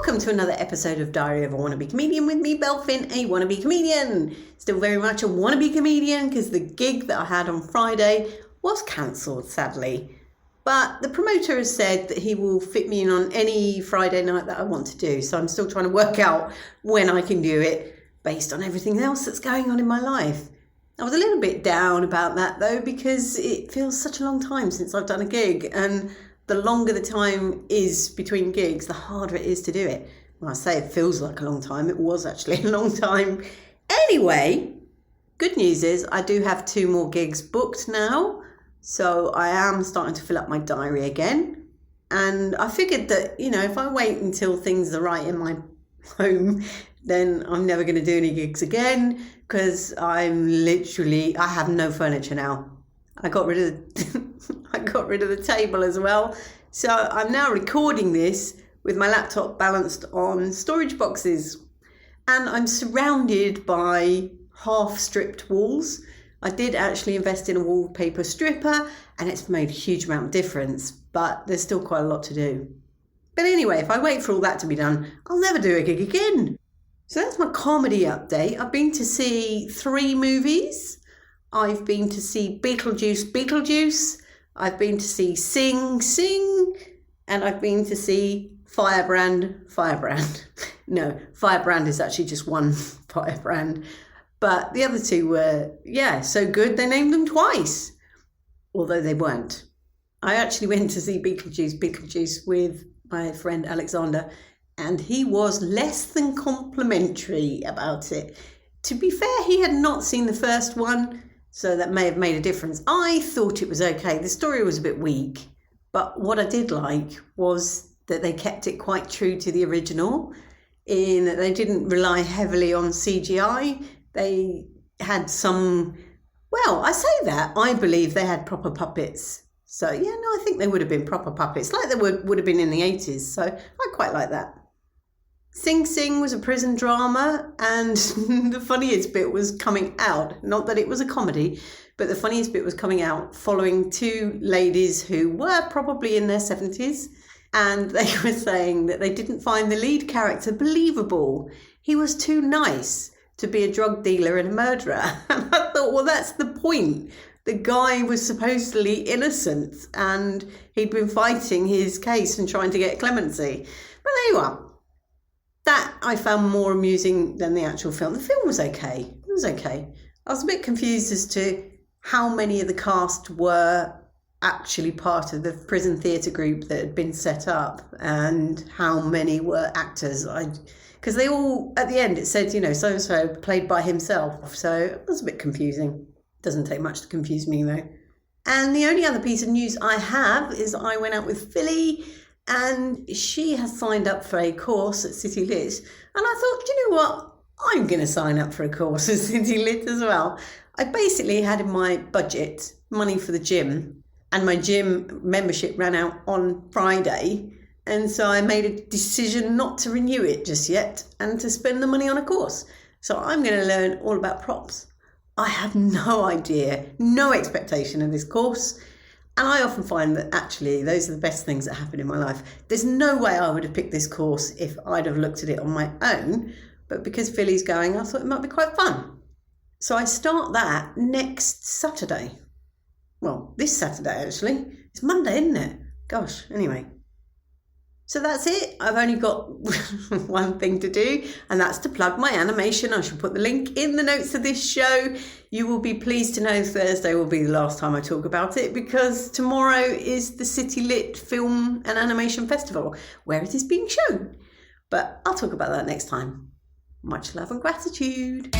Welcome to another episode of Diary of a Wannabe Comedian with me, Belle, a wannabe comedian. Still very much a wannabe comedian because the gig that I had on Friday was cancelled, sadly. But the promoter has said that he will fit me in on any Friday night that I want to do. So I'm still trying to work out when I can do it based on everything else that's going on in my life. I was a little bit down about that though, because it feels such a long time since I've done a gig, and the longer the time is between gigs, the harder it is to do it. When I say it feels like a long time, it was actually a long time. Anyway, good news is I do have 2 more gigs booked now. So I am starting to fill up my diary again. And I figured that, if I wait until things are right in my home, then I'm never going to do any gigs again, because I have no furniture now. I got rid of the table as well. So I'm now recording this with my laptop balanced on storage boxes. And I'm surrounded by half-stripped walls. I did actually invest in a wallpaper stripper, and it's made a huge amount of difference, but there's still quite a lot to do. But anyway, if I wait for all that to be done, I'll never do a gig again. So that's my comedy update. I've been to see 3 movies. I've been to see Beetlejuice. I've been to see Sing, and I've been to see Firebrand. No, Firebrand is actually just one Firebrand. But the other 2 were, so good they named them twice, although they weren't. I actually went to see Beetlejuice with my friend Alexander, and he was less than complimentary about it. To be fair, he had not seen the first one, so that may have made a difference. I thought it was okay. The story was a bit weak, but what I did like was that they kept it quite true to the original, in that they didn't rely heavily on CGI. They had I believe they had proper puppets. So I think they would have been proper puppets, like they would have been in the 80s. So I quite like that. Sing was a prison drama, and the funniest bit was coming out. Not that it was a comedy, but the funniest bit was coming out following 2 ladies who were probably in their 70s, and they were saying that they didn't find the lead character believable. He was too nice to be a drug dealer and a murderer. And I thought, well, that's the point. The guy was supposedly innocent, and he'd been fighting his case and trying to get clemency. But there you are. That I found more amusing than the actual film. The film was okay. It was okay. I was a bit confused as to how many of the cast were actually part of the prison theatre group that had been set up, and how many were actors. Because they all, at the end, it said, so-and-so played by himself. So it was a bit confusing. Doesn't take much to confuse me, though. And the only other piece of news I have is I went out with Philly, and she has signed up for a course at City Lit. And I thought, do you know what? I'm going to sign up for a course at City Lit as well. I basically had in my budget money for the gym, and my gym membership ran out on Friday. And so I made a decision not to renew it just yet and to spend the money on a course. So I'm going to learn all about props. I have no idea, no expectation of this course. And I often find that actually those are the best things that happen in my life. There's no way I would have picked this course if I'd have looked at it on my own. But because Philly's going, I thought it might be quite fun. So I start that next Saturday. Well, this Saturday, actually. It's Monday, isn't it? Gosh, anyway. So that's it. I've only got one thing to do, and that's to plug my animation. I shall put the link in the notes of this show. You will be pleased to know Thursday will be the last time I talk about it, because tomorrow is the City Lit Film and Animation Festival, where it is being shown. But I'll talk about that next time. Much love and gratitude.